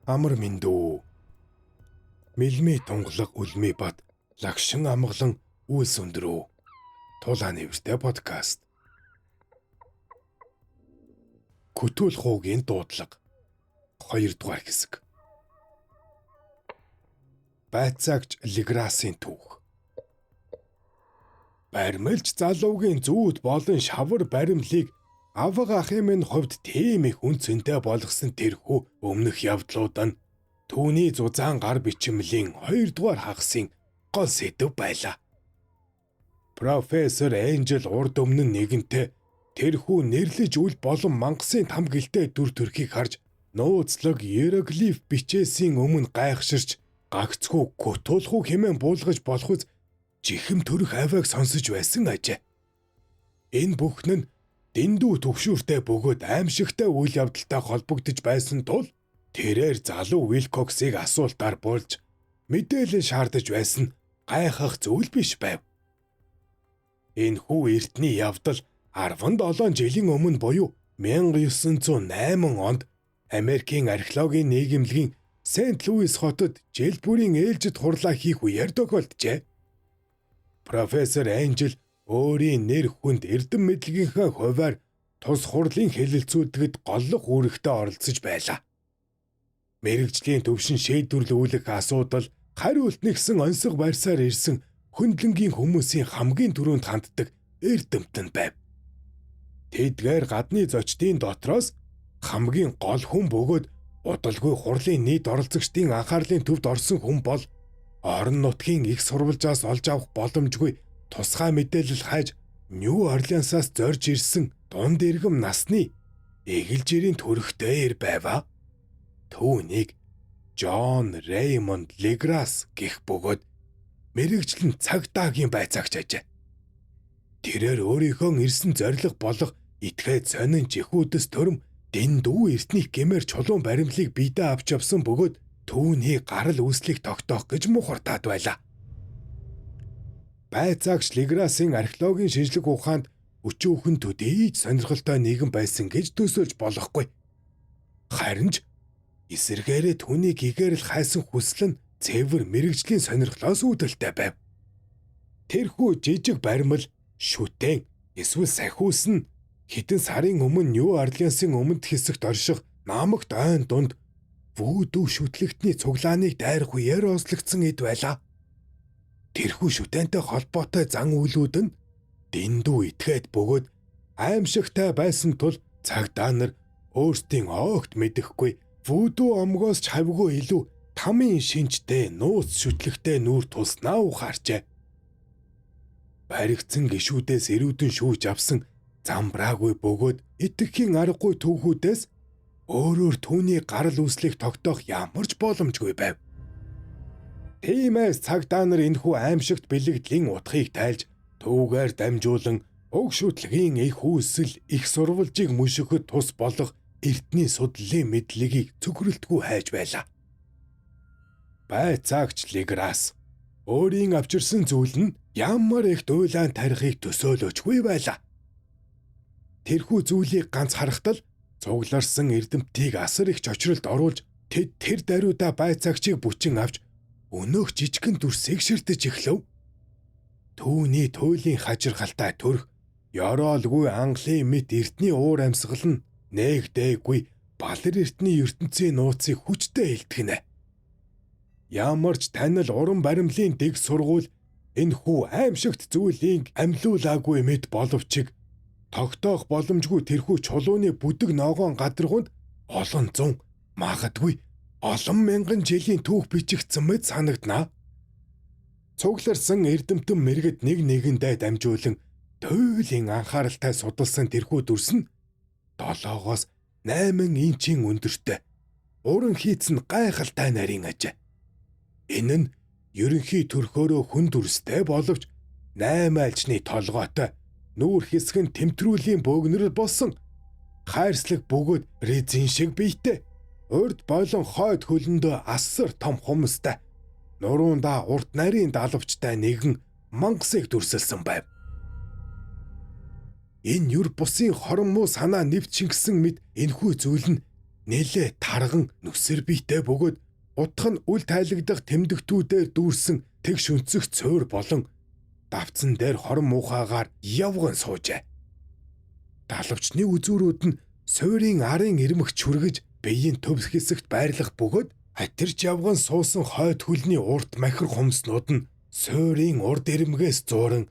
Амар миндүү. Милми тунгалаг үлми бат лагшин амгалан үйлс өндрөө. Тулааны нэртэй подкаст. Күтүүл хуугийн дуудлага 2 дугаар хэсэг. Байцаагч Леграсын түүх. Баримлж залуугийн зүүд болон шавар баримлыг авга ахын минь хувьд тийм их үнцэнтэй болгосон тэрхүү өмнөх явдлууд нь түүний зузаан гар бичмэлийн 2 дугаар хагасын гол сэдэв байлаа. Профессор Энжел урд өмнө нэгэнтээ тэрхүү нэрлэж үл болон мангасын там гэлтэй дүр төрхийг харж нууцлаг иероглиф бичээсийн өмнө гайхширч гагцхүү гутуулхуу хэмээн буулгаж болохуз жихэм төрөх авайг сонсож байсан ажээ. Энэ бүхэн нь дэндүү төгшүүртэй бөгөөд аимшигтай үйл явдалтай холбогдож байсан тул тэрээр залуу Вилкоксыг асуултаар болж мэдээлэл шаардаж байсан гайхах зүйл биш байв. Энэхүү эртний явдал 17 жилийн өмнө буюу 1908 онд Америкийн археологийн нийгэмлэгийн Сент Луис хотод жил бүрийн ээлжид хурлаа хийх үеэр тохиолджээ. Профессор Энжел өөрийн нэр хүнд эрдэм мэдлэгийнхээ хувьар тус хурлын хэлэлцүүлэгт голлох үүрэгтээ оролцож байлаа. Мэргэжлийн төвшин шийдвэрлүүлэх асуудал хариулт нэгсэн онцгой барьсаар ирсэн хөндлөнгийн хүмүүсийн хамгийн түрүүнд ханддаг эрдэмтэн байв. Тэдгээр гадны зочдын дотроос хамгийн гол хүн бөгөөд удалгүй хурлын нийт оролцогчдын анхаарлын төвд орсон хүн бол орон нутгийн их сурвалжаас олж авах боломжгүй тусгай мэдээлэл хайж Нью Орлеансаас зорж ирсэн дунд иргэм насны эгэлжирийн төрхтэй ир байваа. Түүнийг Джон Реймонд Леграс гэх бөгөөд мэргэжлэн цагдаагийн байцаагч ажээ. Тэрээр өөрийнхөө ирсэн зориг болох итгээд сонин жихүүдэс төрөм дэндүү эртний гэмээр чулуун баримлыг бидээ авч явсан бөгөөд түүний гарал үүслийг тогтоох гэж мухартаад байлаа. Байцаагч Леграсын археологийн шинжлэх ухаанд өчүүхэн төдийд сонирхолтой нийгэм байсан гэж төсөөлж болохгүй. Харин ч эсэргээрээ түүний гэгэрэл хайсан хүсэл нь цэвэр мэргэжлийн сонирхлоос үүдэлтэй байв. Тэрхүү жижиг баримл шүтэн эсвэл сахиус нь хэдэн сарын өмнө Нью Орлеансын өмнөд хэсэгт орших намагт ойн дунд вүүдүү шүтлэгтний цуглааныг дайрах үеэр ослогдсон эд байлаа. Тэрхүү шүтэнтэй холбоотой зан үйлүүд нь дэндүү итгээд бөгөөд аимшигтай байсан тул цагдаа нар өөрсдийн оогт мэдэхгүй вүүдүү омгоос ч хавьгүй илүү тамийн шинжтэй нууц шүтлэгтэй нүүр тулснаа ухаарчээ. Баригдсан гişүүдээс эрүүдэн шүүж авсан замбраагүй бөгөөд итгэхийн аргагүй түүхүүдээс өөрөөр түүний гарал үүслийг тогтоох ямар ч боломжгүй байв. Тиймээс цагдаа нар энэхүү аимшигт бэлэгдлийн утгыг тайлж түүгээр дамжуулан уг шүтлэгийн их үүсэл их сурвалжийг мөшөхөд тус болох эртний судлалын мэдлэгийг цөхрөлтгүй хайж байлаа. Байцаагч Леграс өөрийн авчирсан зүйл нь ямар их дуйлаан тарихыг төсөөлөөчгүй байлаа. Тэрхүү зүйлийг ганц харахтал цугларсан эрдэмтдийг асар их чочролд оруулж тэд тэр даруйда байцаагчийг бүчин авч өнөөх жижигхэн дүрсийг ширтэж эхлэв. Түүний туйлын хажиргалтай төрх ёроолгүй англын мэт эртний уур амьсгал нь нээгдээгүй балар эртний ертөнцийн нууцыг хүчтэй илтгэнэ. Ямар ч танил уран баримлын дэг сургууль энэхүү аимшигт зүйлийг амьлуулаагүй мэт боловч тогтоох боломжгүй тэрхүү чулууны бүдэг ногоон гадаргуунд олон зуун магадгүй олон мянган жилийн түүх бичигдсэн мэт санагдана. Цугларсан эрдэмтэн мэргэд нэг нэгэндээ дамжуулан туйлын анхааралтай судалсан тэрхүү дүрс нь 7-8 инчийн өндөртэй уран хийцэн гайхалтай нарийн ажээ. Энэ нь ерөнхий төрхөөрөө хүн дүрстэй боловч 8 альчны толгойтой нүүр хэсэг нь тэмтрүүлийн бөөгнөрөл болсон хайрслаг бөгөөд резин шиг биетэй урд болон хойд хөлөндөө асар том хумстай нуруундаа урт нарийн далавчтай нэгэн мангасыг дүрсэлсэн байв. Энэ юр бусын хорон муу санаа нэвт шингэсэн мэд энэхүү зүйл нь нэлээ тарган нүсэр биетэй бөгөөд утх нь үл тайлагдах тэмдэгтүүдээр дүүрсэн тэгш өнцөх цөөр болон давцан дээр хорон муухайгаар явган суужээ. Далавчны үзүүрүүд нь суурийн арын ирмэгч хүргэж биеийн төвс хэсэгт байрлах бөгөөд хатирч явган суусан хойд хөлний урт махир хумснууд нь суурийн урд ирмэгээс зууран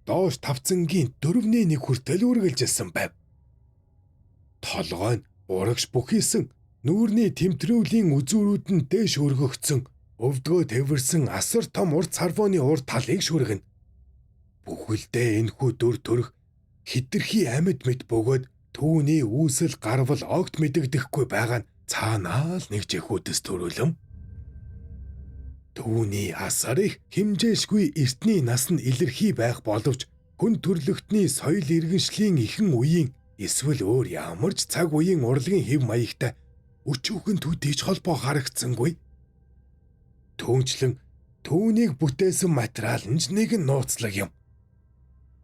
доош тавцангийн 4-1 хүртэл үргэлжилсэн байв. Толгой нь урагш бүхийсэн нүүрний тэмтрүүлийн үзүүрүүд нь дээш өргөгдсөн өвдгөө тэвэрсэн асар том урт сарвооны урд талыг шүргэнэ. Бүхэлдээ энэхүү дүр төрх хитрхи амьд мэд бөгөөд түүний үүсэл гарвал огт мэдэгдэхгүй байгаа нь цаанаа л нэг жихүүдээс төрүүлэм. Түүний асар их хэмжээшгүй эртний нас нь илэрхий байх боловч хүн төрлөختний соёл иргэншлийн ихэн үеийн эсвэл өөр ямар ч цаг үеийн урлагийн хэв маягтай өчүүхэн төдийч холбоо харагдсангүй. Түүнчлэн түүнийг бүтээсэн материал нь нэгэн нууцлаг юм.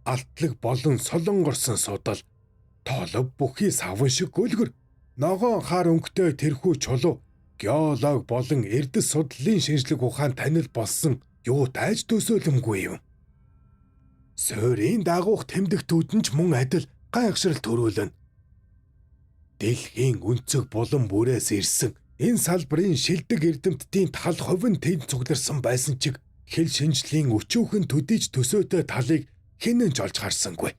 Алтлаг болон солонгорсон судал, тоолов бүхий саван шиг гөлгөр, ногоон хар өнгөтэй тэрхүү чулуу, геолог болон эрдэс судлалын шинжлэх ухаан танил болсон юу тааж төсөөлөмгүй юм. Суурийн дагуух тэмдэгтүүд нь ч мөн адил гайхшрал төрүүлнэ. Дэлхийн өнцөг булан бүрээс ирсэн энэ салбарын шилдэг эрдэмтдийн тал хувь нь тэнд цугларсан байсан чиг хэл шинжлэлийн өчүүхэн төдийч төсөөтэй талыг хинэн ч олж харсангүй.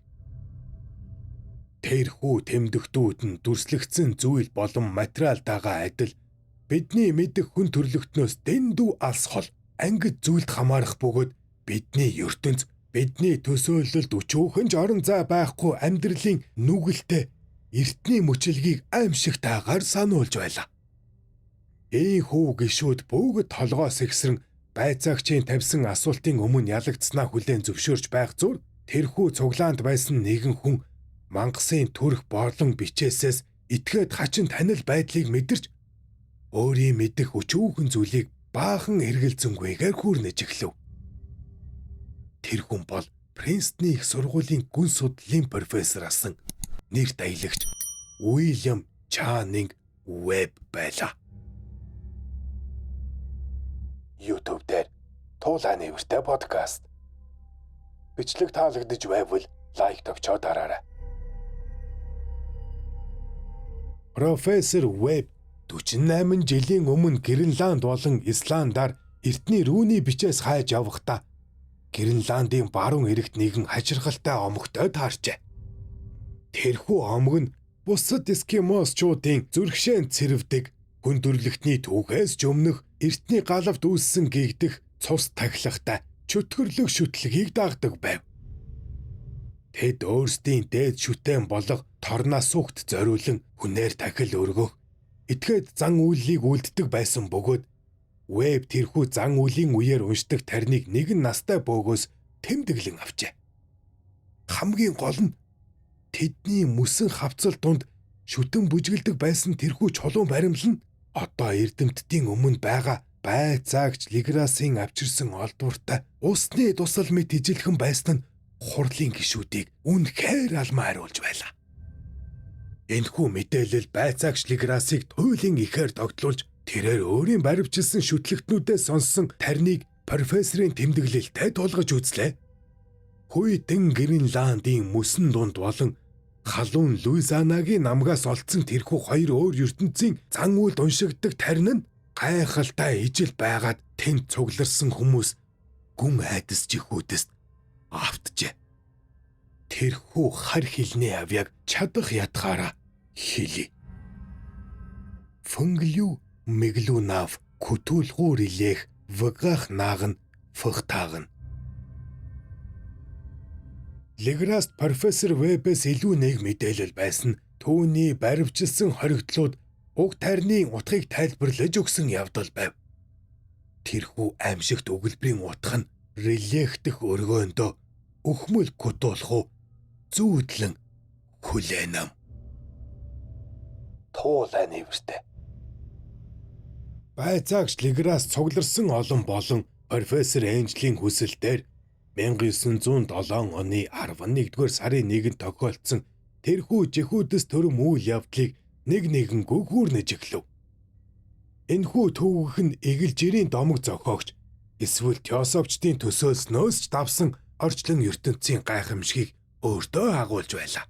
Тэрхүү тэмдэгтүүд нь дүрслэгдсэн зүйл болон материалтайгаа адил бидний мэдэх хүн төрлөختнөөс дэндүү алс хол ангид зүйлд хамаарах бөгөөд бидний ертөнц бидний төсөөлөлд өчүүхэн ч орон зай байхгүй амьдралын нүгэлтэй эртний мөчлөгийг аимшигтайгаар сануулж байлаа. Ийхүү гишүүд бүгд толгоос ихсрэн байцаагчийн тавьсан асуултын өмнө ялагдсанаа хүлээн зөвшөөрч байх зур тэрхүү цуглаанд байсан нэгэн хүн мангасын төрх борлон бичээсээс итгээд хачин танил байдлыг мэдэрч өөрийн мэдэх өчүүхэн зүйлийг баахан эргэлзэнгүйгээр хүрнэж эхлэв. Тэр хүн бол Принстны их сургуулийн гүн судлалын профессор асан нэрт аялагч Уильям Чанинг Веб байлаа. YouTube дээр Туулаа нэмэртэй подкаст. Бичлэг таалагдж байвал лайк товчоо дараарай. Профессор Веб 48 жилийн өмнө Гренланд болон Исландаар эртний рүүний бичээс хайж явахдаа Гренландын баруун эрэгт нэгэн хачирхалтай омогтой таарчээ. Тэрхүү омог нь бусад эскимосчуудын зүрхшээнд цэрвдэг хүн төрлөختний түүхээс ч өмнөх эртний галавт үүссэн гэгдэх цус тахилгатай чөтгөрлөг шүтлгийг дагдаг байв. Тэд өөрсдийн дээд шүтэн болох торнаас сүхт зориулан хүнээр тахил өргөх, этгээд зан үйлийг үлддэг байсан бөгөөд Веб тэрхүү зан үлийн үеэр уншдаг тарныг нэгэн настай бөөгөөс тэмдэглэн авчээ. Хамгийн гол нь тэдний мөсөн хавцал дунд шүтэн бүжгэлдэг байсан тэрхүү чулуун баримл нь одоо эрдэмтдийн өмнө байгаа байцаагч Лиграсын авчирсан олдвортой усны тусал мэт ижилхэн байсан нь хурлын гишүүдийг үнэхээр алмаа хариулж байлаа. Энэхүү мэдээлэл байцаагч Лиграсыг туйлын ихээр тогтлуулж тэрээр өөрийн баривчилсан шүтлэгтнүүдээс сонссон тарныг профессорын тэмдэглэлтэй тулгаж үзлээ. Хүйтэн Гренландын мөсөн дунд болон халуун Луизианагийн намгаас олдсон тэрхүү хоёр өөр ертөнцийн зан үйлд уншигддаг тарин нь гайхалтай ижил байгаад тэнд цугларсан хүмүүс гүн айдас жихүүдээс автжээ. Тэрхүү хар хилний авьяг чадах ятгаараа хили. Фөнглүү Меглунав күтүүлгүүр илээх вгах наагн фхтаагн. Лиграст профессор Вебээс илүү нэг мэдээлэл байсан түүний баривчилсан хоригдлууд уг тарны утгыг тайлбарлаж өгсөн явдал байв. Тэрхүү аимшигт өгүүлбэрийн утга нь релех дэх өргөөндөө өхмөл кутуулах уу зүүдлэн хүлээнам. Туулаа нэмэртэй. Байцаагч Лиграс цугларсан олон болон профессор Энжлийн хүсэлтээр 1907 оны 11-р сарын 1-нд тохиолдсон тэрхүү жихүүдэс төрөм үйл явдлыг нэг нэгэнгүү хүүрнэж эхлэв. Энэхүү төвөгөх нь эгэл жирийн домог зохиогч эсвэл теософчдын төсөөлснөөс ч давсан орчлон ертөнцийн гайхамшгийг өөртөө агуулж байлаа.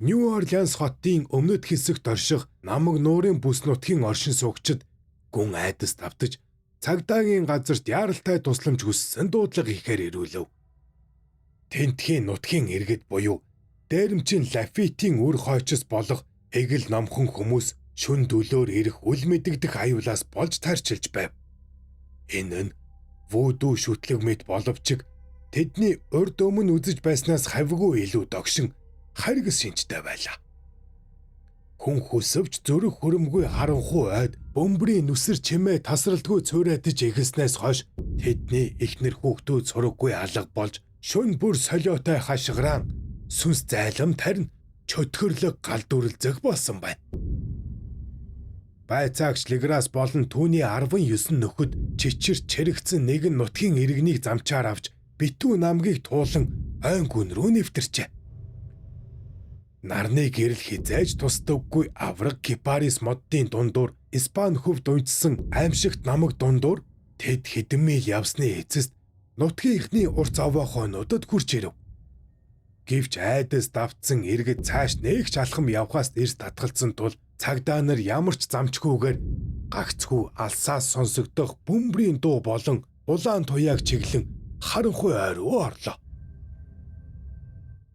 Нью Орлеанс хотын өмнөд хэсэгт орших намаг нуурын бүс нутгийн оршин суугчид гүн айдас давтаж цагдаагийн газарт яаралтай тусламж хүссэн дуудлага ихээр ирүүлв. Тентхийн нутгийн иргэд буюу дээрэмчин Лафитийн үр хойчос болох эгэл номхон хүмүүс шүн дөлөөр ирэх үл мэдэгдэх аюулаас болж тарчилж байв. Энэ нь вүдүү шүтлэг мэт боловч тэдний урд өмнө үзэж байснаас хавьгүй илүү догшин харгас шинжтэй байлаа. Хүн хүсвч зүрх хөрөмгүй харанхуй ойд бөмбөрийн нүсэр чимээ тасралтгүй цуурайтаж эхэлснээс хойш тэдний эхнэр хүүхдүүд сураггүй алга болж шүн бүр солиотой хашгираан сүнс зайлам тарин чөтгөрлөг галдуурлзах болсон байна. Байцаагч Леграс болон түүний 19 нөхөд чичирч чирэгцэн нэгэн нутгийн иргэнийг замчаар авч битүү намгийг туулан ойн гүн рүү нэвтэрчээ. Нарны гэрэл хизээж тусдаггүй авраг кипарис моддын дундуур Испани хөвд унтсан аимшигт намаг дундуур тэд хэдэн миль явсны эцэст нутгийн ихний урт заваа хойнуудад хурж ирэв. Гэвч айдас давтсан иргэд цааш нэг ч алхам явхаас эрс татгалзсан тул цагдаа нар ямар ч замчгүйгээр гагцгүй алсаас сонсогдох бөмбөрийн дуу болон улаан туяаг чиглэн харанхуй ойр руу орлоо.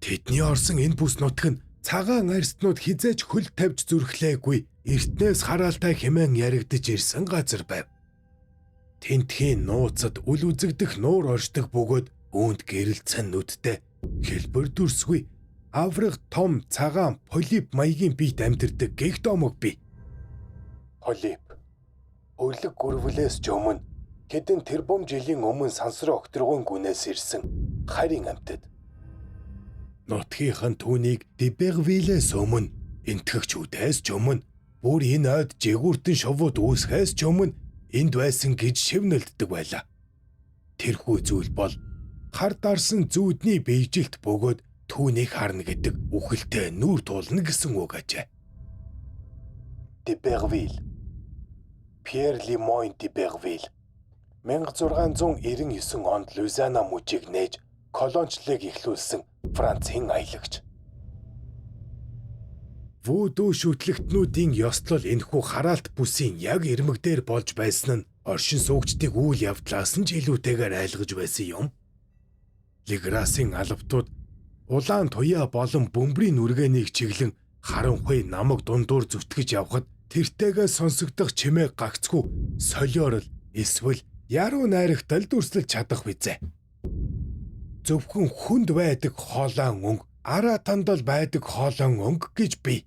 Тэдний орсон энэ бүс нутг нь цагаан арьснууд хизээж хөл тавьж зүрхлээгүй эртнээс хараалтай хэмээн яригдж ирсэн газар байв. Тентхийн нууцад үл үзэгдэх нуур оршдог бөгөөд үүнд гэрэлцэн нүдтэй хэлбэр дүрсгүй авраг том цагаан полип маягийн биет амьдэрдэг гэгт омог бий. Полип өрлөг гүрвлээс ч өмнө хэдэн тэрбум жилийн өмнө сансрын огторгон гүнээс ирсэн харийн амьтад. Нутгийнхан түүнийг Дибервилээс өмнө энтгэгчүүдээс ч өмнө бүр энэ ойд жигүүртэн шувууд үүсгэхээс ч өмнө энд байсан гэж шивнэлддэг байлаа. Тэрхүү зүйл бол хар дарсан зүүдний бийжилт бөгөөд түүнийг харна гэдэг үхэлтэй нүүр тулна гэсэн үг ажээ. Дибервил Пьер Лимойн Дибервил 1699 онд Луизиана мужийг нээж колончлыг эхлүүлсэн Францын аялагч. Вүдүү шүтлэгтнүүдийн ёслол энэхүү хараалт бүсийн яг ирмэг дээр болж байсан нь оршин суугчдыг үйл явдлаас нь ч илүүтэйгээр айлгаж байсан юм. Леграсын албатууд улаан туяа болон бөмбөрийн нүргэнийг чиглэн харанхуй намаг дундуур зүтгэж явхад тэртэйгээ сонсогдох чимээ гагцгүй солиорол эсвэл яруу найрагтал дүрслэж чадах визээ. Зөвхөн хүнд байдаг хоолойн өнгө, араа тандал байдаг хоолойн өнгө гэж бий.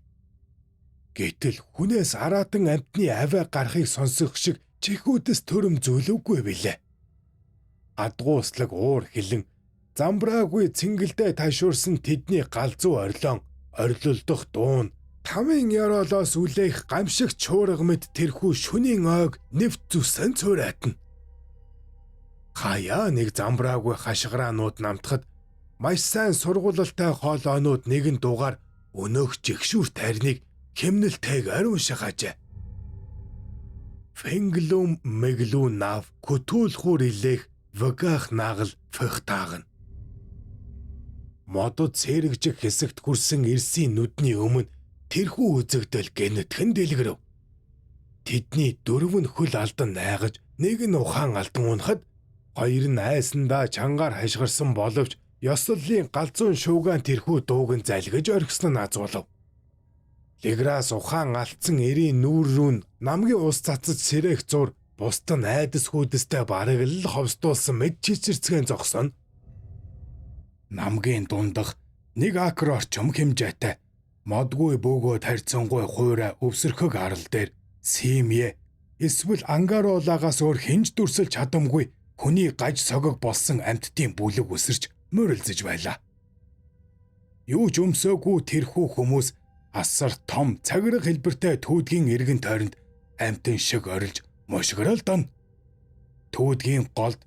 Гэтэл хүнээс араатан амьтны авиа гарахыг сонсох шиг чихүүдээс төрөм зүйлүүгүй билээ. Адгууслаг уур хилэн замбраагүй цэнгэлдээ ташуурсан тэдний галзуу орлон, орилулдох дуун, тамийн ёроолоос үлээх гамшиг чуурга мэт тэрхүү шөнийн ойг нэвт зүсэн цуурайтна. Хаяа нэг замбраагүй хашгираанууд намтахад маш сайн сургуулалтай хоолойнууд нэгэн дугаар өнөөх жигшүүр тайрныг хэмнэлтэйгээр унших ажээ. Фенглум меглүү нав көтүүлхүүр илээх вгах нагал фөхтаагна. Модод сэрэгжих хэсэгт хүрсэн эрсийн нүдний өмнө тэрхүү үзэгдэл гэнэтхэн дэлгэрв. Тэдний дөрөв нь хөл алдан найгаж нэг нь ухаан алдан унахад хоёр нь айсандаа чангаар хашгирсан боловч ёслолын галзуун шуугаан тэрхүү дууг нь залгиж орхисон нь азуулав. Леграс ухаан алдсан эрийн нүүр рүү намгийн ус цацаж сэрэх зур бусд нь айдас хүйдэстэй бараг л ховстуулсан мэд чичирцгэн зогсоно. Намгийн дундах 1 акр орчим хэмжээтэй модгүй бөөгөө тарьцангуй хуурай өвсөрхөг арал дээр симье эсвэл ангаруулагаас өөр хинж дүрсэлж чадамгүй хүний гаж согог болсон амьтдын бүлэг өсөрч мөрөлзөж байлаа. Юу ч өмсөөгүй тэрхүү хүмүүс асар том цагираг хэлбэртэй түүдгийн эргэн тойронд амьтан шиг орилж мошгорол дон. Түүдгийн голд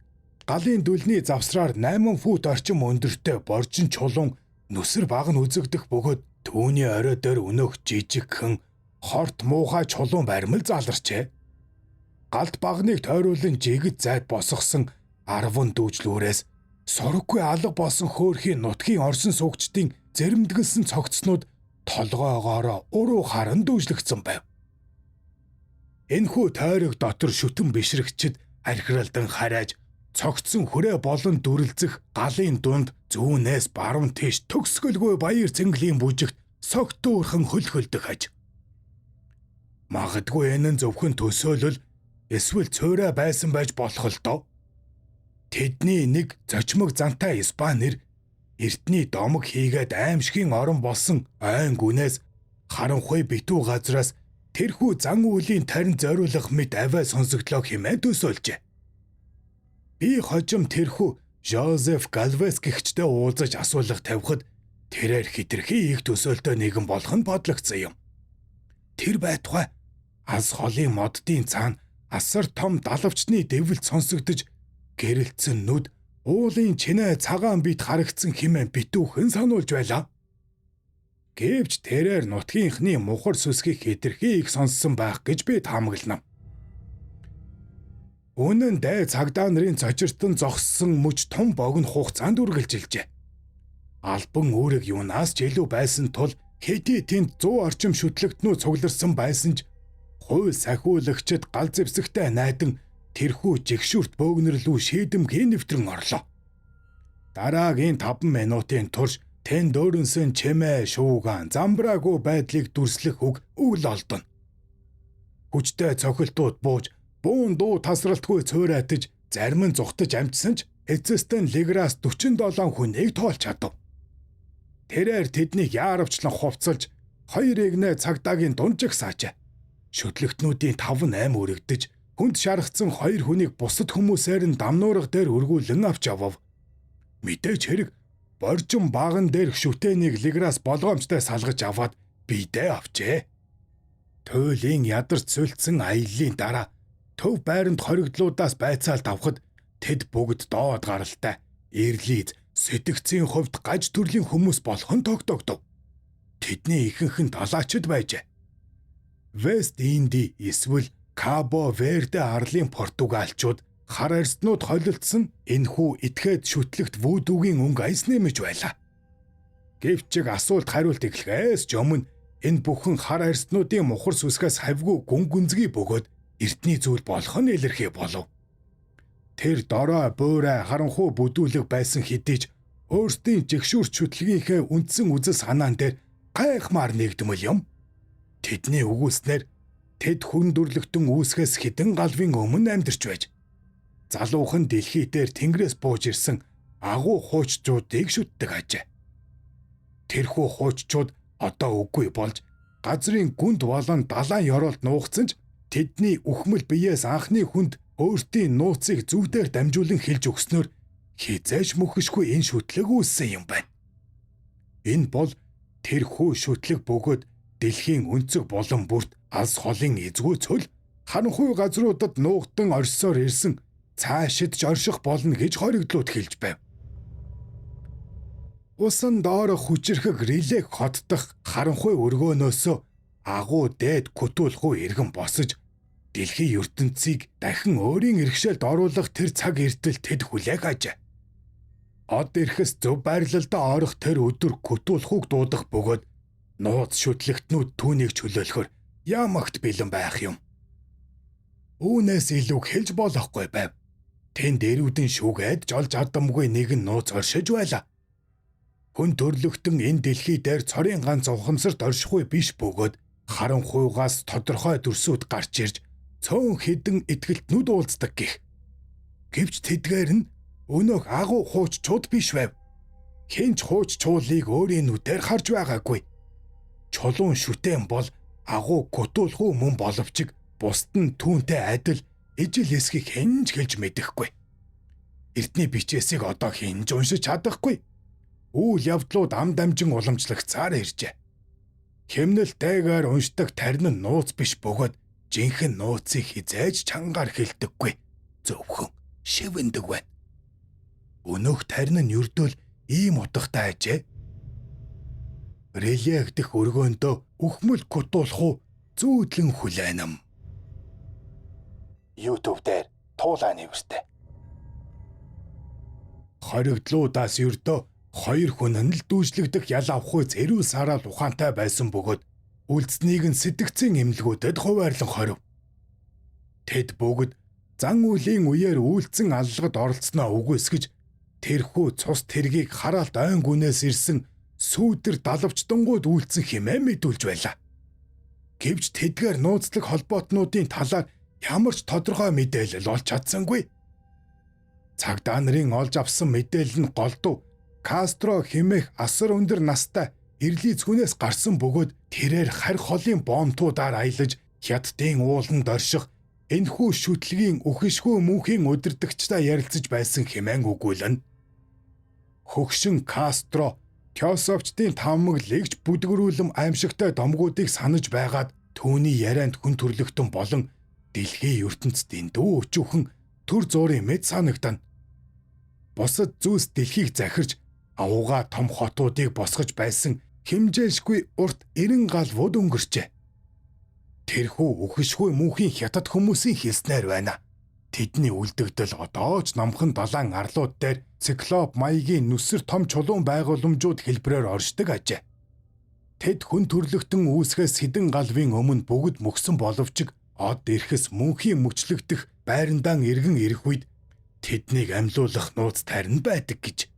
галын дүлний завсраар 8 фут орчим өндөртэй боржин чулуун нүсэр баг нь үзэгдэх бөгөөд Түүний орой дээр өнөөх жижигхэн хорт муухай чулуун баримл заларчээ. Галт багныг тойруулан жигд зайд босгосон 10 дүүжлүүрээс сураггүй алга болсон хөөрхийн нутгийн орсон суугчдын зэрэмдгэлсэн цогцснууд толгоогоороо уруу харан дүүжлэгдсэн байв. Энэхүү тойрог дотор шүтэн бишрэгчд архиралдан харайж цогцсон хүрээ болон дүрлзэх галын дунд зүүнээс баруун тийш төгсгөлгүй баяр цэнглийн бүжигт согтуурхан хөлхөлдөх аж. Магадгүй энэ нь зөвхөн төсөөлөл эсвэл цөөрэ байсан байж болох л доо. Тэдний нэг зочмог зантай Испанир эртний домог хийгээд аимшигын орон болсон ойн гүнээс харанхуй битүү газраас тэрхүү зан үйлийн тарин зориулах мэт аваа сонсогдлоо хэмээн төсөөлжээ. Би хожим тэрхүү Жозеф Галвес гэгчтэй уулзаж асуулга тавихад тэрээр хитрхи их төсөөлтөө нэгэн болох нь бодлогдсон юм. Тэр байтугай аз холын моддын цаана асар том далавчны дэвэлт сонсогдож гэрэлтсэн нүд уулын чинээ цагаан бит харагдсан хэмээн битүүхэн сануулж байлаа. Гэвч тэрээр нутгийнхны мухар сүсгийг хитрхи их сонссон байх гэж би таамаглана. Үнэн дэ цагдаа нарын цочиртон зогссон мөч том богино хугацаанд үргэлжилжээ. Албан үүрэг юунаас ч илүү байсан тул хэдий тэнд 100 орчим шүтлэгтнүү цугларсан байсан ч хууль сахиулагчид гал зэвсэгтэй найдан тэрхүү жигшүүрт бөөгнөрлүү шийдэмгийн нэвтрэн орлоо. Дараагийн 5 минутын турш тэн дөөрөнсөн чимээ шуугаан замбраагүй байдлыг дүрслэх үг үл олдоно. Хүчтэй цохилтууд бууж буун дуу тасралтгүй цөөрайтаж зарим нь зүхтаж амжсан ч эцэстэн Леграс 47 хүнийг тоолж чадав. Тэрээр тэднийг яаравчлан хувцалж 2 игнэ цагдаагийн дунжиг саажээ. Шүтлэгтнүүдийн 5-8 өргөдөж хүнд шаргацсан 2 хүнийг бусад хүмүүсээр нь дамнуурга дээр өргүүлэн авч явав. Мэдээж хэрэг боржин баган дээрх шүтээнийг Леграс болгоомжтой салгаж аваад бидээ авчээ. Туйлын ядарч сүлдсэн аяллаа дараа төв байранд хоригдлуудаас байцаалт авахд тэд бүгд доод гаралтай эрлийз сэтгцийн хувьд гаж төрлийн хүмүүс болох нь тогтогдов. Тэдний ихэнх нь далаачид байжээ. Вест Инди эсвэл Кабо Верде арлын португалчууд хар арьснууд холилдсон энэхүү этгээд шүтлэгт вүүдүүгийн өнгө аяс нэмэж байлаа. Гэвч асуулт хариулт эхлэхээс ч өмнө энэ бүхэн хар арьснуудын мухар сүсгээс хавьгүй гүн гүнзгий бөгөөд эртний зүйл болох нь илэрхий болов. Тэр дорой буурай харанхуй бүдүүлэг байсан хэдий ч өөрсдийн жигшүүрт шүтлгийнхээ үндсэн үзэл санаан дээр гайхмаар нэгдмэл юм. Тэдний үгүйснээр тэд хүн дүрлэгтэн үүсгэс хэдэн галвын өмнө амьдарч байж залуухан дэлхий дээр тэнгэрээс бууж ирсэн агуу хууччуудыг шүтдэг ажээ. Тэрхүү хууччууд одоо үгүй болж газрын гүнд болон далайн ёроолд нуугдсан ч тэдний үхмэл биеэс анхны хүнд өөртийн нууцыг зүв дээр дамжуулан хэлж өгснөөр хизээж мөхөшгүй энэ шүтлэг үүссэн юм байна. Энэ бол тэрхүү шүтлэг бөгөөд дэлхийн өнцөг болон бүрт алс холын эзгүй цөл харанхуй газруудад нуугдан оршсоор ирсэн цаашид ч орших болно гэж хоригдлууд хэлж байв. Усан доорох хүчирхэг релег хотдох харанхуй өргөөнөөсөө агуу дээд күтүүлгүй иргэн босож дэлхийн ертөнцийг дахин өөрийн иргэшээлд оруулах тэр цаг эртэл тэд хүлээх ажээ. Од ирэхс зөв байрлалдаа орох тэр өдөр күтүүлхүүг дуудах бөгөөд нууц шүтлэгтнүүд түүнийг чөлөөлөхөр ямагт бэлэн байх юм. Үүнээс илүү хэлж болохгүй байв. Тэн дэрүүдэн шүүгээд жолж ардамгүй нэгэн нууц оршиж байлаа. Хүн төрлөختөн энэ дэлхий дээр цорын ганц ухамсарт оршихгүй биш бөгөөд харанхуйгаас тодорхой дүрсүүд гарч ирж цөөн хідэн итгэлтнүүд уулздаг гэх. Гэвч тэдгээр нь өнөөх агуу хууччууд биш байв. Хинч хууч чуулыг өөрийн нүдээр харж байгаагүй. Чулуун шүтэн бол агуу гутуулгүй мөн боловч бусд нь түүнтэй адил ижил эсхийг хинж хэлж мэдэхгүй. Эртний бичээсийг одоо хинж уншиж чадахгүй. Үйл явдлууд ам дамжин уламжлагцаар иржээ. Хэмнэлтэйгээр уншдаг тарин нь нууц биш бөгөөд жинхэнэ нууцыг хизээж чангаар хэлдэггүй. Зөвхөн шивэндэг байна. Өнөөх тарин нь юрдөл ийм утгатай ажээ. Релех дэх өргөөндөө үхмэл гутуулах уу зүүдлэн хүлээнэм. YouTube дээр туулаа нэвэртэй. Хоригдлуудаас ердөө 2 хүн нь л дүүжлэгдэх ял авахгүй зэрүү сараал ухаантай байсан бөгөөд үлдснийг нь сэтгцийн эмнэлгүүдэд хуваарлан хорив. Тэд бүгд зан үлийн үеэр үйлцэн аллагад оролцсноо үгүйсгэж тэрхүү цус тэргийг хараалт айн гүнээс ирсэн сүүдэр далавчдангууд үйлцэн хэмээн мэдүүлж байлаа. Гэвч тэдгээр нууцлаг холбоотнуудын талаар ямар ч тодорхой мэдээлэл олж чадсангүй. Цагдаа нарын олж авсан мэдээлэл нь голдуу Кастро хэмээх асар өндөр настай эрлиз хүнээс гарсан бөгөөд тэрээр харь холын бомтуудаар аялаж хятадын ууланд орших энэхүү шүтлгийн үхшгүй мөнхийн удирдагчтай ярилцаж байсан хэмээн өгүүлнэ. Хөгшин Кастро Тёсовчдын тавмаглэгч бүдгэрүүлэм аимшигтай домгуудыг санаж байгаад түүний ярианд хүн төрлөختөн болон дэлхийн ертөнцийн дүү өчүүхэн төр зуурын мэд санагдана. Бусад зүйлс дэлхийг захирж авууга том хотуудыг босгож байсан хэмжээшгүй урт 90 галвууд өнгөрчээ. Тэрхүү үхшгүй мөнхийн хятад хүмүүсийн хэлснээр байна. Тэдний үлдэгдэл одоо ч номхон далайн арлууд дээр циклоп маягийн нүсэр том чулуун байгууламжууд хэлбрээр оршдог ажээ. Тэд хүн төрлөختөн үүсгээс хэдэн галвын өмнө бүгд мөксөн боловч од ирэхс мөнхийн мөчлөгдөх байрандаан иргэн ирэх үед тэднийг амьлуулах нууц тарин байдаг гэж.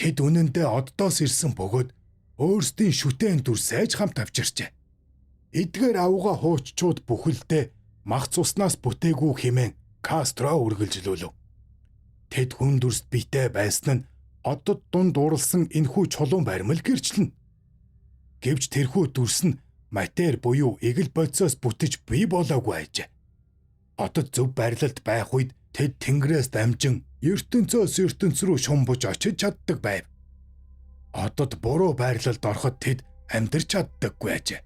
Тэд үнэндээ оддоос ирсэн бөгөөд өөрсдийн шүтэн дүр сайж хамт авчирчээ. Эдгээр авууга хууччууд бүхэлдээ мах цуснаас бүтээгүй хэмээн Кастро үргэлжлүүлв. Тэд хүн дүрст битэй байсан нь одод дунд дурлсан энэхүү чулуун баримл гэрчлэн. Гэвч тэрхүү дүрс нь матер буюу эгэл бодисоос бүтэж бий болоогүй ажээ. Одод зөв байрлалд байх үед тэд тэнгэрээс дамжин ертөнцөөс ертөнц рүү шумбуж очиж чаддаг байв. Одод буруу байрлалд ороход тэд амьдарч чаддаггүй ажээ.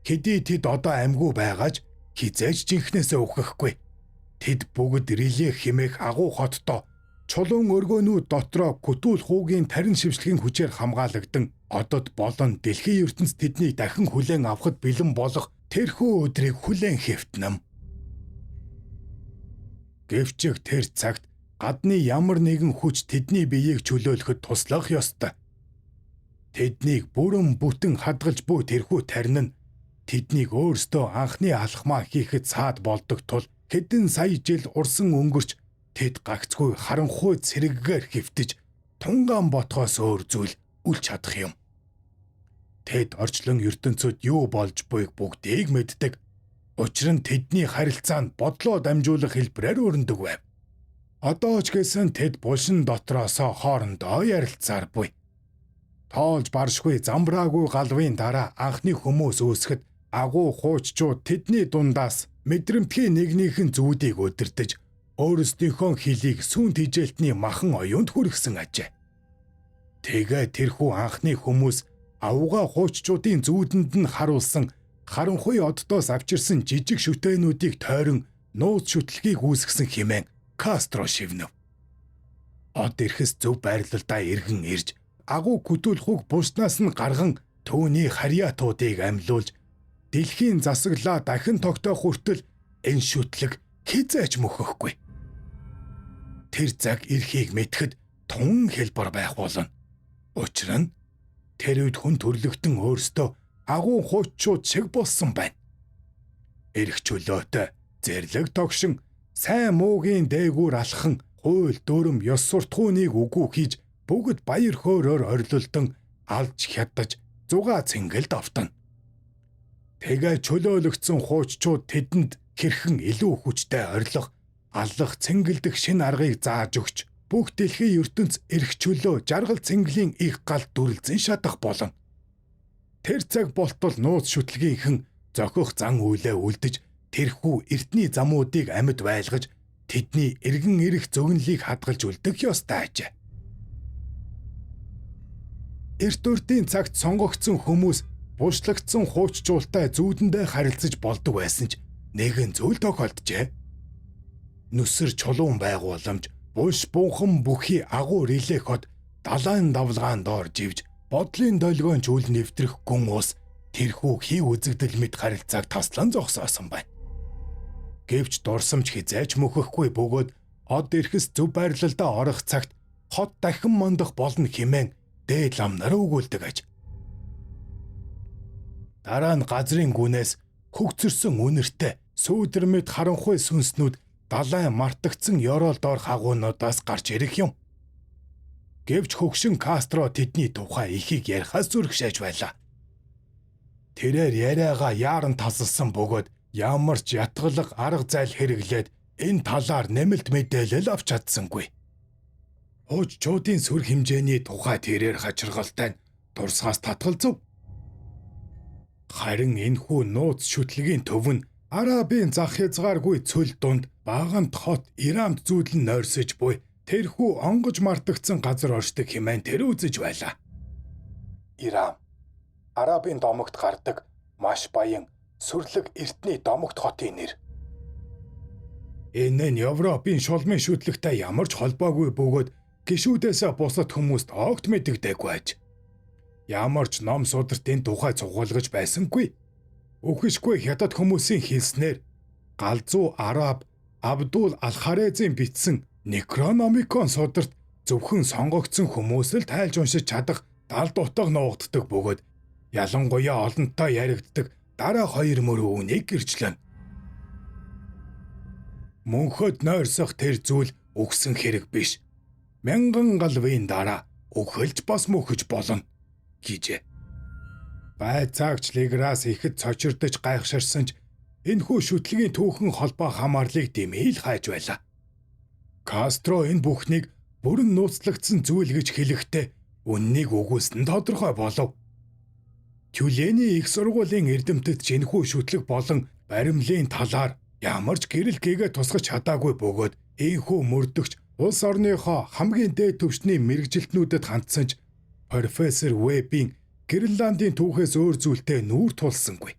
Хэдий тэд одоо амьгүй байгаач хизээж жинхнээсээ үхэхгүй. Тэд бүгд Релех хэмээх агуу хотдоо чулуун өргөөнүүд дотроо Күтүүл хуугийн тарин шившлэгийн хүчээр хамгаалагдан одод болон дэлхийн ертөнц тэднийг дахин хүлээн авахд бэлэн болох тэрхүү өдрийг хүлээн хэвтнэм. Гэвч тэр цагт гадны ямар нэгэн хүч тэдний биеийг чөлөөлөхөд туслах ёстой. Тэднийг бүрэн бүтэн хадгалж буй тэрхүү тарин нь тэднийг өөрсдөө анхны алхмаа хийхэд саад болдог тул хэдэн сая жил урсан өнгөрч тэд гагцгүй харанхуй цэрэггээр хөвтөж тунгаан ботхоос өөр зүйл үлч чадах юм. Тэд орчлон ертөнцөд юу болж буйг бүгдийг мэддэг. Учир нь тэдний харилцаа нь бодлоо дамжуулах хэлбэрээр өрнөдөг байв. Одоо ч гэсэн тэд булшин дотроосоо хоорондоо ярилцаар буй. Тоолж баршгүй замбраагүй галвын дараа анхны хүмүүс үүсгэд агуу хууччууд тэдний дундаас мэдрэмтгий нэгнийхэн зүудийг өдөртөж өөрсдийнхөө хилийг сүүн тижээлтний махан оюунд хүргэсэн ажээ. Тэгээ тэрхүү анхны хүмүүс авууга хууччуудын зүүдэнд нь харуулсан харанхуй оддоос авчирсан жижиг шүтээнүүдийг тойрон нууц шүтлгийг үүсгэсэн хэмээн Кастро шивнэв. Од ирэхс зөв байрлалдаа иргэн ирж агуу Күтүүлхүүг булснаас нь гарган түүний харьяатуудыг амьлуулж дэлхийн засаглаа дахин тогтоох хүртэл энэ шүтлэг хизээч мөхөхгүй. Тэр цаг эрхийг мэдхэд тун хэлбэр байх болно. Учир нь тэр үед хүн төрлөختөн өөрсдөө агуу хууччууд шиг болсон байна. Эрх чөлөөтэй, зэрлэг тогшин, сайн муугийн дээгүүр алхан, хууль дүрм ёс суртахууныг үгүй хийж бүгд баяр хөөрөөр орилолдон алж хядаж зугаа цэнгэлд автана. Тэгээ чөлөөлөгдсөн хууччууд тэдэнд хэрхэн илүү хүчтэй орилох, аллах цэнгэлдэх шин аргыг зааж өгч бүх дэлхийн ертөнц эрх чөлөө жаргал цэнгэлийн их гал дүрлзэн шатах болно. Тэр цаг болтол нууц шүтлгийнхэн зохих зан үйлээ үлдэж тэрхүү эртний замуудыг амьд байлгаж тэдний эргэн ирэх зөгнөлийг хадгалж үлдэх ёстой ажээ. Эрт урдын цагт сонгогдсон хүмүүс булшлагдсан хууччуултай зүүдэндээ харилцаж болдог байсан ч нэгэн зүйл тохиолджээ. Нүсэр чулуун байгууламж булш бунхан бүхий агуу Релех хот далайн давлгаан доор живж Бодлын долгион чүүл нэвтрэх гүн ус тэрхүү хий үзэгдэл мэт харилцааг таслан зогсоосон байна. Гэвч дурсамж хизээч мөхөхгүй бөгөөд од эрхэс зөв байрлалдаа орох цагт хот дахин мондох болно хэмээн дээд лам нар өгүүлдэг аж. Дараа нь газрын гүнээс хөгцөрсөн үнэртэй сүүдэр мэт харанхуй сүнснүүд далайн мартагдсан ёроол доор хагуунуудаас гарч ирэх юм. Гэвч хөгшин Кастро тэдний тухай ихийг ярихаас зүрхшээж байлаа. Тэрээр яриагаа яаран тасалсан бөгөөд ямар ч ятгалах арга зайл хэрэглээд энэ талаар нэмэлт мэдээлэл авч чадсангүй. Хууччуудын сүр хэмжээний тухай тэрээр хачиргалтай нь дурсгаас татгалзав. Харин энэхүү нууц шүтлэгийн төв нь Арабын зах хязгааргүй цөл дунд багамт хот Ирамд зүүдлэн нойрсож буй тэрхүү онгож мартагдсан газар оршдог хэмээн тэр үзэж байлаа. Ирам Арабын домогт гардаг маш баян сүрлэг эртний домогт хотын нэр. Энэ нь Европын шулмын шүтлэгтэй ямар ч холбоогүй бөгөөд гишүүдээсээ бусад хүмүүст огт мэдэгдээгүй аж. Ямар ч ном судартын тухай цугуулгаж байсангүй. Үхшгүй хятад хүмүүсийн хэлснээр галзуу Араб Абдул Алхарезийн бичсэн Некрономикон сударт зөвхөн сонгогдсон хүмүүс л тайлж уншиж чадах 70 утга нуугддаг бөгөөд ялангуяа олонтой яригддаг дараа 2 мөрөө үнийг гэрчлэн. Мөнхөд нойрсох тэр зүйл өгсөн хэрэг биш. Мянган галвын дараа өгөлж бас мөхөж болно гэжээ. Байцаагч Леграс ихэд цочирдож гайхширсан ч энэхүү шүтлэгийн түүхэн холбоо хамаарлыг дэмээл хайж байлаа. Кастро энэ бүхнийг бүрэн нууцлагдсан зүйл гэж хэлэхдээ үннийг үгүйсэн тодорхой болов. Тюлени их сургуулийн эрдэмтэд энэхүү шүтлэг болон баримлын талаар ямар ч гэрэл гээгээ тусгаж чадаагүй бөгөөд энэхүү мөрдөгч улс орныхоо хамгийн дээд түвшний мэрэгжилтнүүдэд хандсан ч профессор Вебийн Гренландын түүхээс өөр зүйлтэй нүүр тулсангүй.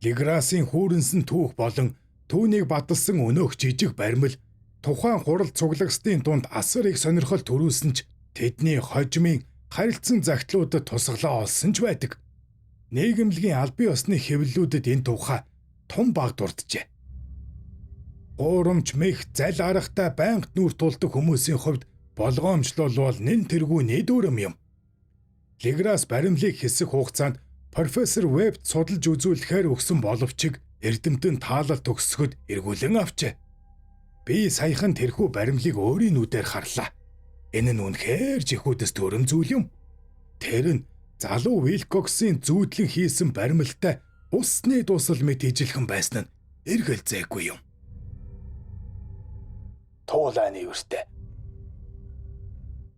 Леграсын хүүрэнсэн түүх болон түүнийг баталсан өнөөх жижиг баримл тухайн хурал цуглагсдын дунд асар их сонирхол төрүүлсэн ч тэдний хожимын харилцан загтлуудад тусгалаа олсон ч байдаг. Нийгэмлэгийн албан ёсны хэвлэлүүдэд энэ тухай тун баг дурджээ. Гурамч мэх зал аргатай байнга нүүр тулдаг хүмүүсийн хувьд болгоомжлол нэн тэргүүний дүрэм юм. Леграс баримлыг хэсэх хугацаанд профессор Вебд судалж үзүүлэхээр өгсөн боловч эрдэмтэн таалал төгсгöd эргүүлэн авчээ. Би саяхан тэрхүү баримлыг өөрийн нүдээр харлаа. Энэ нь үнэхээр жихүүдэс төрөм зүйл юм. Тэр нь залуу Вилкоксын зүүдлэн хийсэн баримлтай усны дусал мэт ижилхэн байсан нь эргэлзээгүй юм. Туулааны үртэй.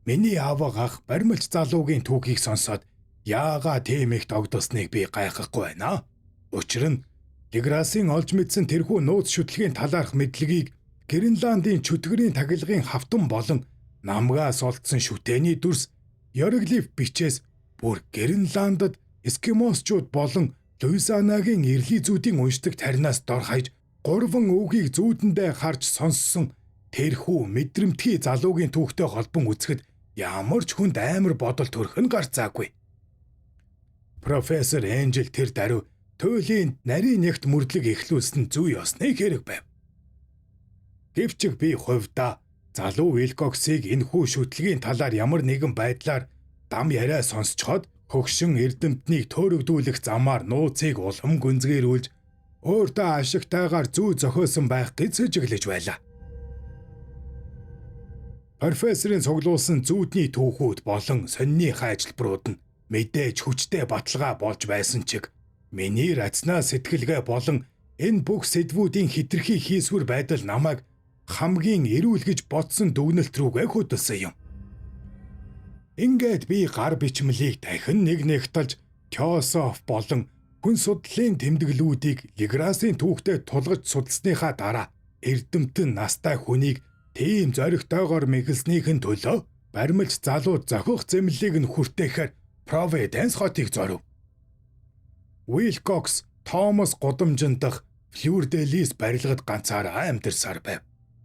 Миний ааваг ах баримлч залуугийн түүхийг сонсоод яагаа тийм их тогтосныг би гайхахгүй байна. Учир нь Леграсын олж мэдсэн тэрхүү нууц шүтлэгийн талаарх мэдлэгийг Гренландын чөтгөрийн тахилгын хавтан болон намгаас олдсон шүтээний дүрс Йорлиф бичээс бүр Гренландад эскимосчууд болон Луизианагийн эрлийн зүүдийн уншдаг таринаас дор хаяж 3 үгийг зүүдэндээ харж сонссон тэрхүү мэдрэмтгий залуугийн түүхтэй холбон үзэхэд ямар ч хүнд амар бодол төрөх нь гарцаагүй. Профессор Энжел тэр даруй туйлын нарийн нэгт мөрдлөг эхлүүлсэн зүй ёсныг хэрэг байв. Гэвч би хувьдаа залуу Вилкоксыг энэхүү шүтлэгийн талаар ямар нэгэн байдлаар дам яриа сонсцоход хөгшин эрдэмтнийг төөрөгдүүлэх замаар нууцыг улам гүнзгийрүүлж өөртөө ашигтайгаар зүй зохиосон байх гэж сэжиглэж байлаа. Профессорын цуглуулсан зүүдний түүхүүд болон сонины ажилбарууд нь мэдээж хүчтэй баталгаа болж байсан ч миний рацнаа сэтгэлгээ болон энэ бүх сэдвүүдийн хитрхи хийсвэр байдал намайг хамгийн эрүүл гэж бодсон дүгнэлт рүүгээ хөдөлсөн юм. Ингээд би гар бичмлийг дахин нэг талж Теософ болон хүн судлалын тэмдэглүүдийг Леграсын түүхтэй тулгаж судалсныхаа дараа эрдэмтэн настай хүнийг тийм зоригтойгоор мэхэлснийхэн төлөө баримлж залуу зохих зэмлэлийг нь хүртээхээр Провиденс хотыг зорив. Вилкокс Томас гудамжин дах Флюр-де-Лис барилгад ганцаараа амьдарсаар байв.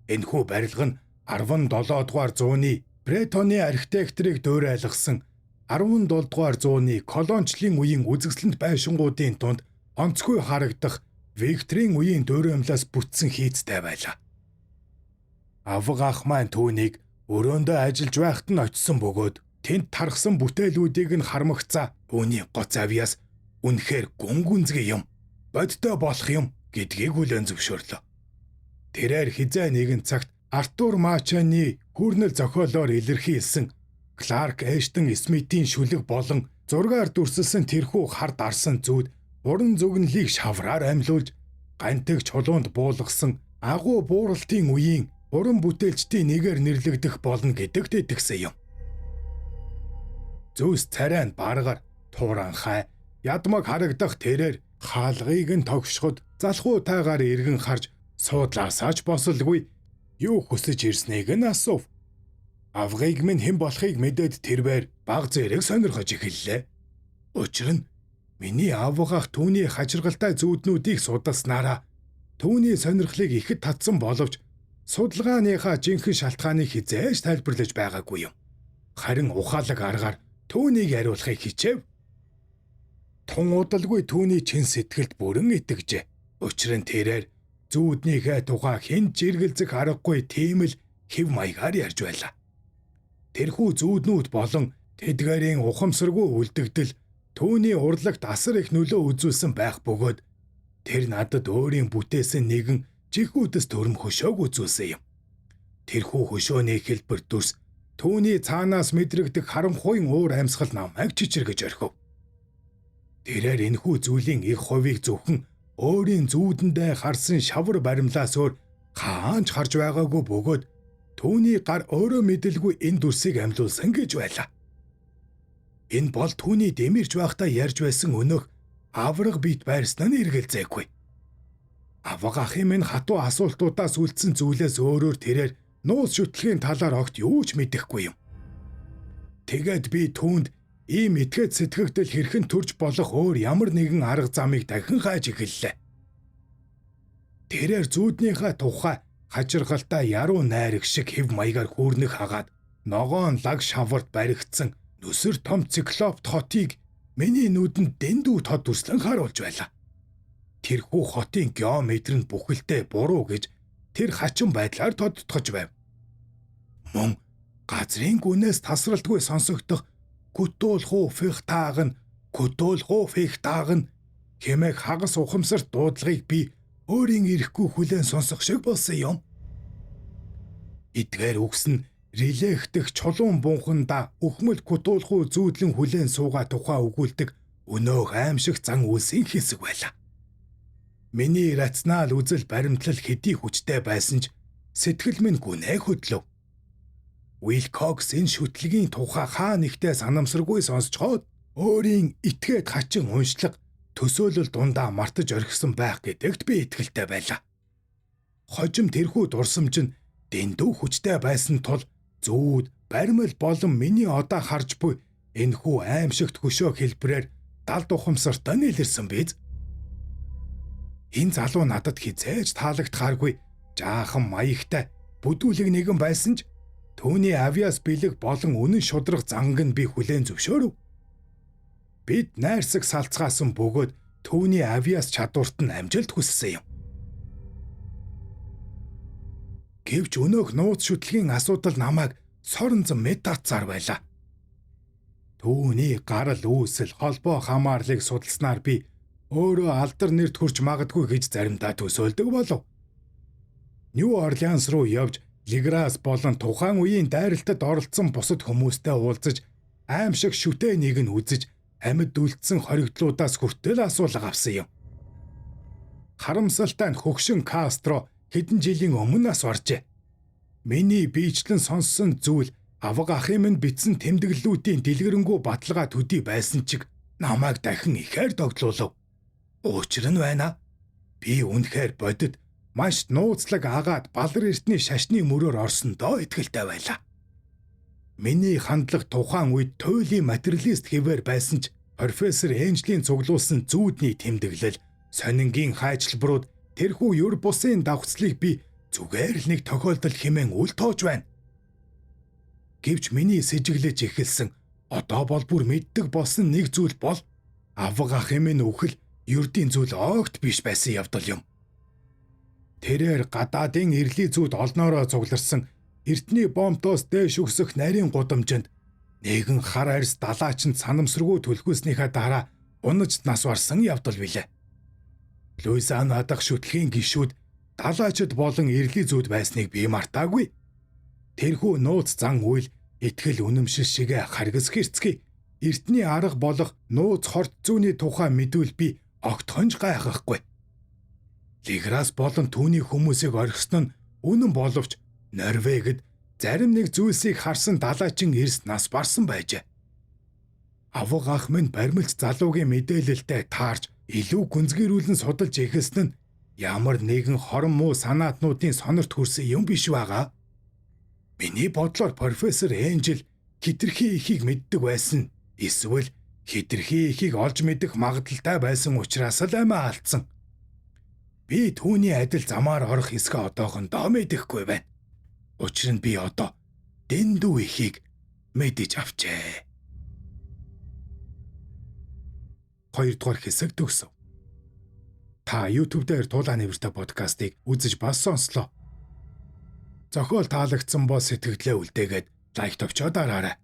Энэхүү барилга нь 17 дугаар зууны Бретоны архитекторыг дуурайлгасан 17 дугаар зууны колончлын үеийн үзэсгэлэнт байшингуудын дунд онцгүй харагдах Викторийн үеийн дуураймлаас бүтсэн хийцтэй байлаа. Авга ах маань түүнийг өрөөндөө ажиллаж байхад нь очисон бөгөөд тэнд тархсан бүтээлүүдийг нь хармагцаа үүний гоц авьяас үнэхээр гүн гүнзгий юм, бодтой болох юм гэдгийг хүлээн зөвшөөрлөө. Тэрээр хизээ нэгэн цагт Артур Мачаны хүрнэл зохиолоор илэрхийлсэн Кларк Эштон Смитийн шүлэг болон зургаар дүрсэлсэн тэрхүү хар дарсан зүүд уран зөгнөлийг шавраар амьлуулж гантэг чулуунд буулгасан агуу бууралтын үеийн уран бүтээлчдийн нэгээр нэрлэгдэх болно гэдэгт итгэсэн юм. Зүс царайнд баргаар туранхай ядмаг харагдах тэрээр хаалгыг нь тогшход залхуутайгаар эргэн харж суудлаасаач босолгүй юу хүсэж ирснийг нь асуув. Авгыг минь хэн болохыг мэдээд тэрээр баг зэрэг сонирхож эхэллээ. Учир нь миний авгах түүний хачиргалтай зүүднүүдийг судалснараа түүний сонирхлыг ихэд татсан боловч судалгааныхаа жинхэнэ шалтгааныг хизээж тайлбарлаж байгаагүй юм. Харин ухаалаг аргаар түүнийг хариулахыг хичээв. Тун удалгүй түүний чин сэтгэлд бүрэн итгэжээ. Учир нь тэрээр зүүднийхээ тухай хэн ч эргэлзэх аргагүй тийм л хэв маягаар ярьж байлаа. Тэрхүү зүүднүүд болон тэдгээрийн ухамсаргүй үлдэгдэл түүний урлагт асар их нөлөө үзүүлсэн байх бөгөөд тэр надад өөрийн бүтээсэн нэгэн жихүүдэс төрөм хөшөөг үзүүлсэн юм. Тэрхүү хөшөөний хэлбэр дүрс түүний цаанаас мэдрэгдэх харанхуйн уур амьсгал намайг чичиргэж орхив. Тэрээр энэхүү зүйлийн их хувийг зөвхөн өөрийн зүүдэндээ харсан шавар баримлаас өөр хаанч харж байгаагүй бөгөөд түүний гар өөрөө мэдэлгүй энэ дүрсийг амьлуулсан гэж байлаа. Энэ бол түүний дэмэрж байхдаа ярьж байсан өнөөх авраг бит байрсан нь эргэлзээгүй. Авга ахын минь хатуу асуултуудаас үлдсэн зүйлээс өөрөөр тэрээр нуус шүтлэгийн талаар огт юу ч мэдэхгүй юм. Тэгээд би түүнд ийм итгээд сэтгэгдэл хэрхэн төрж болох өөр ямар нэгэн арга замыг дахин хааж эхэллээ. Тэрээр зүүднийхээ тухай хачиргалтай яруу найраг шиг хэв маягаар хүүрнэх хагаад ногоон лаг шаварт баригдсан нүсэр том циклопт хотыг миний нүдэнд дэндүү тод дүрслэн харуулж байлаа. Тэрхүү хотын геометр нь бүхэлдээ буруу гэж тэр хачин байдлаар тодтогч байв. Мөн газрын гүнээс тасралтгүй сонсогдох Күтүүлхүү фихтаагн хэмээх хагас ухамсарт дуудлагыг би өөрийн ирэхгүй хүлээн сонсох шиг болсон юм. Эдгээр үгс нь релехдэх чулуун бунханда өхмөл Күтүүлхүү зүүдлэн хүлээн суугаа тухай өгүүлдэг өнөөх аимшиг зан үйлсийн хэсэг байлаа. Миний рационал үзэл баримтлал хэдий хүчтэй байсан ч сэтгэл минь гүнээ хөдлөв. Уилкокс энэ шүтлэгийн тухай хаа нэгтээ санамсаргүй сонсцоход өөрийн итгээд хачин уншлага төсөөлөл дундаа мартаж орхисон байх гэдэгт би итгэлтэй байлаа. Хожим тэрхүү дурсамж нь дэндүү хүчтэй байсан тул зүүд баримл болон миний одоо харж буй энэхүү аимшигт хөшөө хэлбэрээр далд ухамсартай нийлэрсэн биз. Энэ залуу надад хизээж таалагдхааргүй жаахан маягтай бүдүүлэг нэгэн байсан ч түүний авиас бэлэг болон үнэн шудраг занг нь би хүлээн зөвшөөрөв. Бид найрсаг салцгаасан бөгөөд түүний авиас чадварт нь амжилт хүссэн юм. Гэвч өнөөх нууц шүтлэгийн асуудал намайг сорнзон метацаар байлаа. Түүний гарал үүсэл холбоо хамаарлыг судалснаар би өөрөө алдар нэрт хүрч магадгүй гэж заримдаа төсөөлдөг болов. Нью Орлеанс руу явж Лиграс болон тухайн үеийн дайралтад оролцсон бусад хүмүүстэй уулзаж аимшиг шүтэнийг нь үзэж амьд үлдсэн хоригдлуудаас хүртэл асуулга авсан юм. Харамсалтай нь хөгшин Кастро хэдэн жилийн өмнө нас баржээ. Миний биечлэн сонссон зүйл авга ахын минь бичсэн тэмдэглэлүүдийн дэлгэрэнгүй баталгаа төдий байсан чиг намайг дахин ихээр догтлуулав. Учир нь байна. Би үнэхээр бодит маш нууцлаг агаад балар эртний шашны мөрөөр орсондоо итгэлтэй байлаа. Миний хандлага тухайн үед туйлын материалист хэвээр байсан ч профессор Энжлийн цуглуулсан зүүдний тэмдэглэл, сонингийн хайчилбарууд тэрхүү юр бусын давхцлыг би зүгээр л нэг тохиолдол хэмээн үл тоож байна. Гэвч миний сэжиглэж эхэлсэн Одоо бол бүр мэддэг болсон нэг зүйл бол авга ах эмээ нөхөл ердийн зүйл огт биш байсан явдал юм. Тэрээр гадаадын эрлийн зүйд олноороо цугларсан эртний бомтоос дээш өсөх нарийн гудамжинд нэгэн хар арьс далаачнд санамсаргүй түлхүүлснийхаа дараа унаж нас барсан явдал билээ. Луизиана дахь шүтлэгийн гишүүд далаачид болон эрлийн зүйд байсныг би мартаагүй. Тэрхүү нууц зан үйл итгэл үнэмшил шигэ харгас хэрцгий эртний арга болох нууц хорт зүүний тухай мэдвэл би огт хонж гайхахгүй. Лиграс болон түүний хүмүүсийг орхисон нь үнэн боловч Норвегид зарим нэг зүйлсийг харсан далайчин эрс нас барсан байжээ. Авга ах минь баримлж залуугийн мэдээлэлтэй таарч илүү гүнзгийрүүлэн судалж эхэлсэн нь ямар нэгэн хорон муу санаатнуудын сонорт хүрсэн юм биш байгаа. Миний бодлоор профессор Энжел хитрхи ихийг мэддэг байсан. Эсвэл хитрхи ихийг олж мэдэх магадлалтай байсан учраас л амиа алдсан. Би түүний адил замаар орох хэсгээ одоохондоо мэдэхгүй байна. Учир нь би одоо дэндүү ихийг мэдэж авчээ. 2 дугаар хэсэг төгсөв. Та YouTube дээр Туулаа нэвртэй подкастыг үзэж бас сонслоо. Зохиол таалагдсан бол сэтгэлдээ үлдээгээд лайк товчоо дараарай.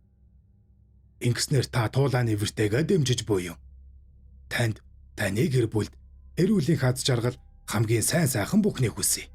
Ингэснээр та Туулаа нэвртэйгээ дэмжиж буй юм. Танд таны гэр бүлд эрүүлийн хаз жаргал хамгийн сайн сайхан бүхнийг хүсье.